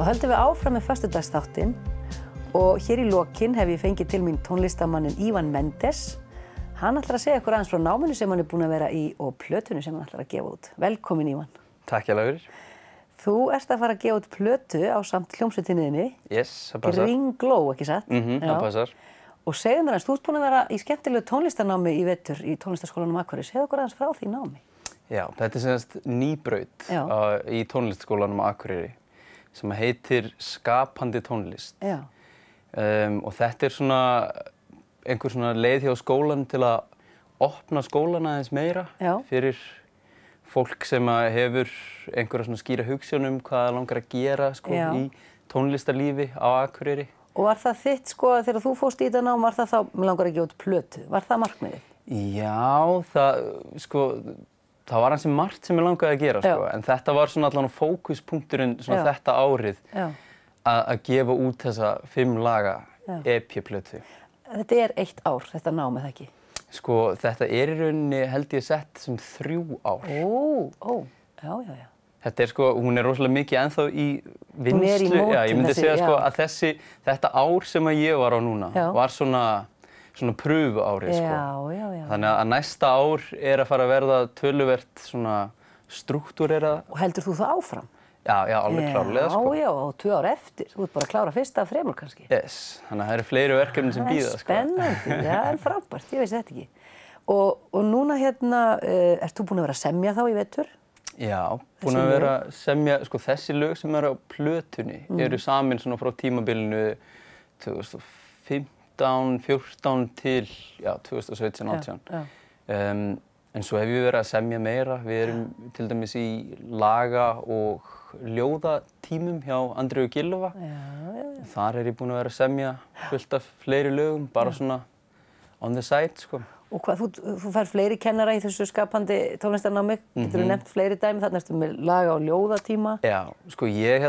Þá höldum við áfram með föstudagsþáttinn og hér í lokin hef ég fengið til mín tónlistarmanninn Ívan Mendes. Hann ætlar að segja ykkur aðeins frá náminu sem hann búinn að vera í og plötunni sem hann ætlar að gefa út. Velkomin Ívan. Takk fyrir. Þú ert að fara að gefa út plötu ásamt hljómsveitinniðinni. Yes, það passar. Green Glow, ekki satt? Það passar. Og segðu mér aðeins, þú ert búinn að vera í skemmtilegu tónlistarnámi í vetur í tónlistarskólanum Akureyri. Segðu okkur aðeins frá því námi. Já, þetta er semst ný braut í tónlistarskólanum Akureyri sem heitir Skapandi tónlist. Já. Og þetta er svona einhver svona leið hjá skólanum til að opna skólan aðeins meira fyrir fólk sem hefur einhverja svona skýra hugsjón hvað það langar að gera sko, í tónlistarlífi á Akureyri. Og var það þitt sko þegar þú fórst í þetta nám, var það þá, mig langar að gefa út plötu, var það markmiðið? Já, það var ansi margt sem ég langaði að gera sko, en þetta var svona allan fókuspunkturinn svona þetta árið að gefa út þessa 5 laga EP-plötu. Þetta er 1 ár, þetta nám, eða ekki? Sko, þetta er í rauninni held ég sett sem 3 ár. Já. Þetta er sko, hún er rosalega mikið ennþá í vinnslu. Hún er í mótun, ég myndi segja sko að þetta ár sem ég var á núna var svona pröfuárið sko. Já. Þannig að næsta ár er að fara að verða töluvert svona strúktúrerað. Og heldur þú það áfram? Já, alveg klárlega sko. Já, og 2 ár eftir. Þú ert bara að klára fyrsta af 3 kannski. Yes, þannig að það eru fleiri verkefni sem bíða sko. Spennandi, en frábært, ég veist þetta ekki. Og núna hérna, ert þú búin að vera að semja þá í vetur? Já, búin að vera að semja, sko þessi lög sem eru á plötunni eru samin svona frá tímabilinu 2015, 14 til 2017, 18. En svo hef ég verið að semja meira. Við erum til dæmis í laga- og ljóðatímum hjá Andreu Gylfa. Þar er ég búin að vera að semja fullt af fleiri lögum, bara svona on the side, sko. Og hvað, þú fær fleiri kennara í þessu skapandi tónlistarnámi? Geturðu nefnt fleiri dæmi? Þarna ertu með laga- og ljóðatíma. Já, sko ég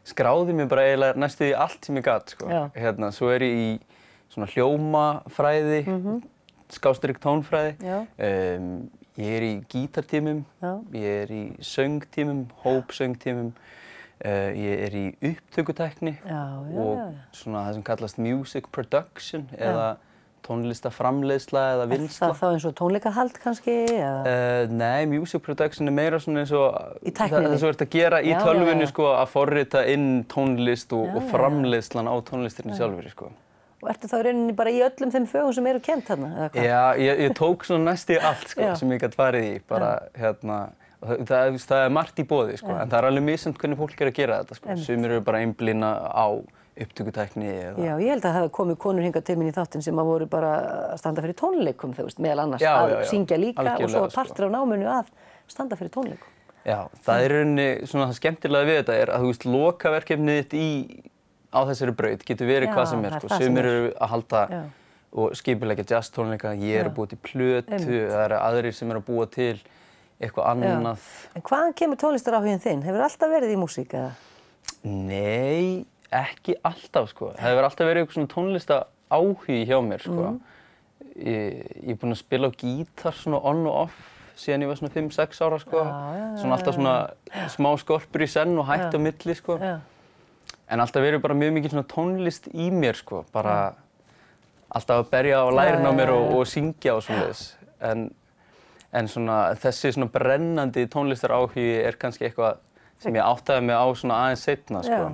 skráði mér bara eiginlega næstu í allt sem ég gat, sko. Svo er ég í svona hljómafræði, / tónfræði. Ég er í gítartímum, ég er í söngtímum, hópsöngtímum, ég er í upptökutækni og svona það sem kallast music production eða tónlistaframleiðsla eða vinnsla. Er það þá eins og tónleikahald kannski? Nei, music production er meira svona eins og það sem ert að gera í tölvunni sko, að forrita inn tónlist og framleiðslan á tónlistinni sjálfur sko. Og ertu þá í rauninni bara í öllum þeim fögum sem eru kennt þarna, eða hvað? Já, ég tók svona næstu í allt sko, sem ég gat farið í, bara það er margt í boði sko, en það er alveg misjafnt hvernig fólk er að gera þetta sko. Sumir eru bara einblína á upptökutækni eða... Já, ég held að það hafi komið konur hingað til mín í þáttinn sem að voru bara að standa fyrir tónleikum, þú veist, meðal annars að syngja líka og svo partur af náminu að standa fyrir tónleikum. Já, það er í rauninni svona það skemmtilega við þetta er að þú veist, lokaverkefnið þitt á þessari braut getur verið hvað sem er sko. Sumir eru að halda og skipuleggja jazz tónleika, ég er að búa til plötu, það eru aðrir sem eru að búa til eitthvað annað. En hvaðan kemur tónlistaráhuginn þinn? Hefur alltaf verið í músík eða? Nei, ekki alltaf sko. Það hefur alltaf verið eitthvað svona tónlistaráhugi hjá mér sko. Ég er búinn að spila á gítar svona on og off síðan ég var svona 5-6 ára sko. Svona alltaf svona smá skorpur í senn og hætt á milli sko. En alltaf verið bara mjög mikið svona tónlist í mér sko. Bara alltaf að berja á lærin á mér og syngja og svoleiðis. En svona þessi svona brennandi tónlistaráhugi er kannski eitthvað sem ég áttaði mig á svona aðeins seinna sko.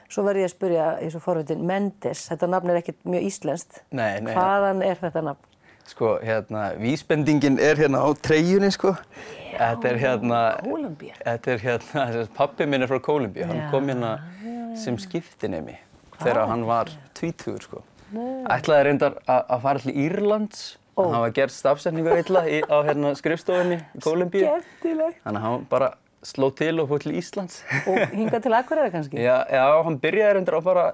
Svo verð ég að spyrja í svo forvitin, Mendes, þetta nafn er ekkert mjög íslenskt. Nei. Hvaðan er þetta nafn? Sko, vísbendingin er hérna á treyjunni, sko. Þetta er Kólumbía. Pabbi minn er frá Kólumbíu. Hann kom hérna sem skiptinemi þegar hann var 20, sko. Ætlaði reyndar að fara til Írlands, en hann var gert stafsetningu illa á skrifstofunni í Kólumbíu. Skemmtilegt. Þannig að hann bara sló til og fór til Íslands. Og hingað til Akureyrar kannski? Já, hann byrjaði reyndar að fara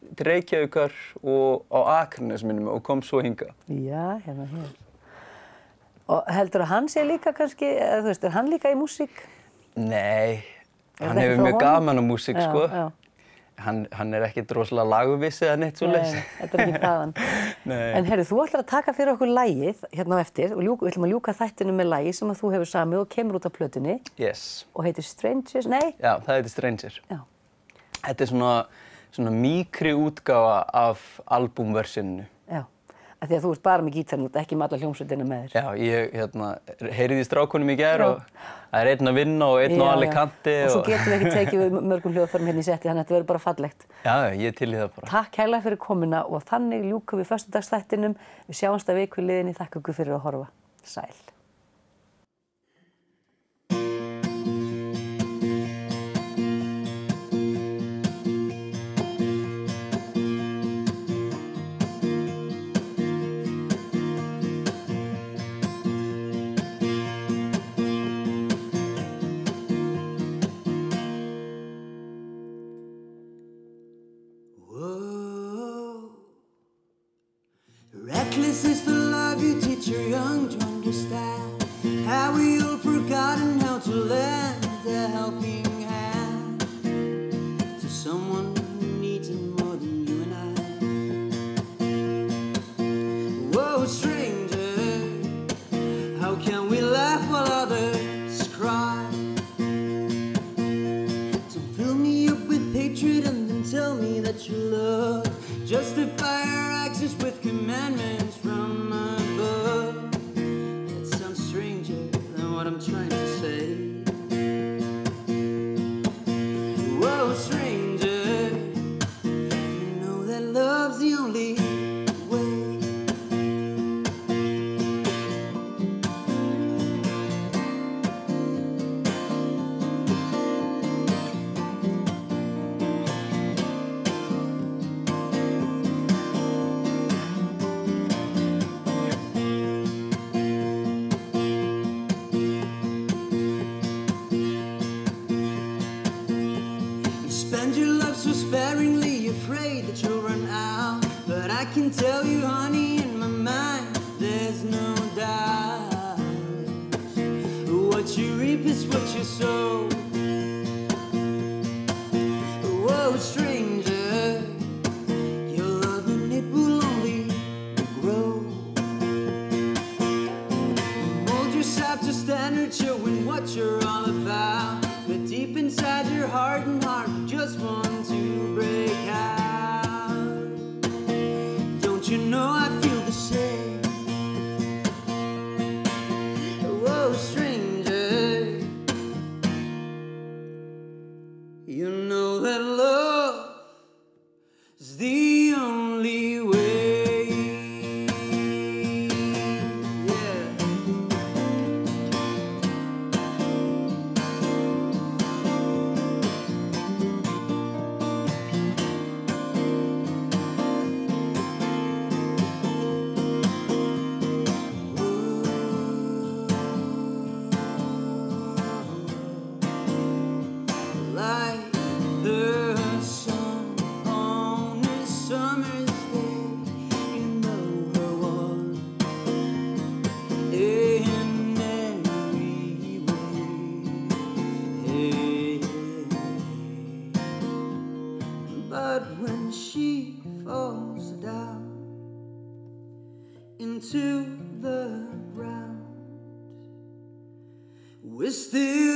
til Reykjavíkar og á Akranes minnum og kom svo hingað. Já, hérna. Og heldur að hann sé líka kannski, eða þú veist, er hann líka í músík? Nei, hann hefur mjög gaman á músík, sko. Hann er ekkert rosalega lagviss eða neitt svoleiðis. Nei, þetta er ekki þaðan. En heyrðu, þú ætlar að taka fyrir okkur lagið hérna á eftir og við ætlum að ljúka þættinu með lagi sem að þú hefur samið og kemur út af plötunni. Yes. Og heitir Strangers, nei? Já, það heitir Stranger. Já. Þetta svona mýkri útgáfa af albúmversinu. Já, af því að þú ert bara með gítarinn, þú ert ekki með alla hljómsveitina með þér. Já, ég heyrði í strákunum í gær og það er einn að vinna og einn á Alicante. Og svo getum við ekki tekið við mörgum hljóðfærum hérna í setti, þannig að þetta verður bara fallegt. Já, ég til í það bara. Takk kærlega fyrir komuna og þannig ljúkum við föstudagsþættinum. Við sjáumst að viku liðinni, þakka ykkur fyrir að horfa. Sæl. Reckless is the love you teach your young to understand. Have we all forgotten how to lend a helping hand to someone who needs it more than you and I? Whoa, stranger, how can we laugh while others cry? Don't fill me up with hatred and then tell me that you love. Justify our actions with commandments from above. That sounds stranger than what I'm trying to say. Whoa, stranger, you know that love's the only way. Spend your love so sparingly, afraid that you'll run out. But I can tell you, honey, in my mind, there's no doubt. What you reap is what you sow. Whoa, stranger, your love and it will only grow. Mold yourself to standards, showing what you're all about. But deep inside your heart and heart, you just want to break out. Don't you know I feel the same? Whoa, stranger, you know that love is the only way. Yeah. Like the sun on a summer's day, you know her warmth in every way. But when she falls down into the ground, we're still